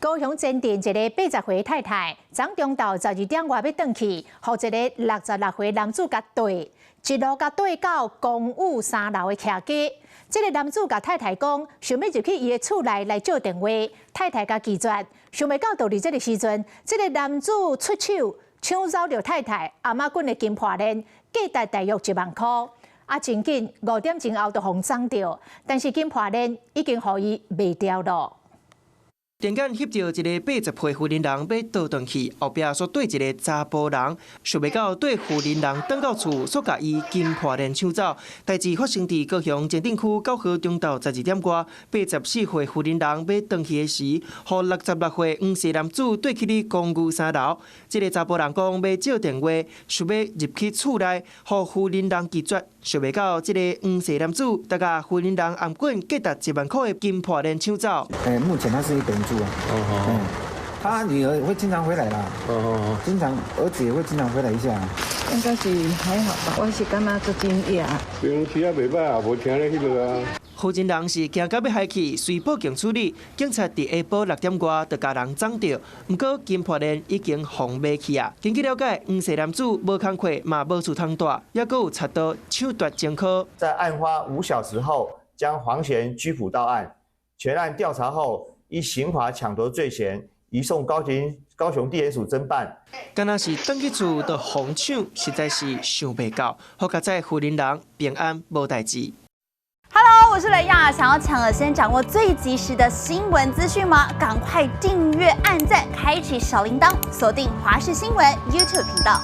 高雄前镇一个80岁太太，昨中昼12点外要转去，予一个66岁男子甲对，一路甲对到公寓3楼的徛街。这个男子甲太太讲，想要入去伊的厝内来借电话，太太甲拒绝。想袂到到伫这个时阵，这个男子出手抢走着太太阿妈棍的金破链，价值大约1万块。真紧5点前后就互涨着，但是金破链已经互伊卖掉了。电眼翕到一个80岁妇人人要倒转去，后壁所对一个查甫人，想袂到对妇人人转到厝，所甲伊金破链抢走。代志发生伫高雄前镇区9号中昼12点外，84岁妇人人要转去的时，予66岁黄姓男子对去哩公寓3楼。这个查甫人讲要借电话，想要入去厝内，予妇人人拒绝。想袂到这个黄姓男子，大家妇人人暗棍价值1万块的金破链抢走。目前他是一个人住啊。他女儿会经常回来啦。经常儿子也会经常回来一下。应该是还好吧，我是感觉足惊讶。平时也袂歹啊，无听咧迄落啊。负责人是惊到要害去，随报警处理。警察伫下晡6点外就甲人找到，不过金破链已经放卖去啊。根据了解，黄姓男子无工课，嘛无厝通住，也佫有插刀抢夺前科。在案发5小时后，将黄贤拘捕到案。全案调查后，依刑法抢夺罪嫌，移送高雄地检署侦办。敢若是转去厝就疯抢，实在是想袂到，好佳在妇人人平安无代志。Hello， 我是雷亚，想要抢而先掌握最及时的新闻资讯吗？赶快订阅、按赞、开启小铃铛，锁定华视新闻 YouTube 频道。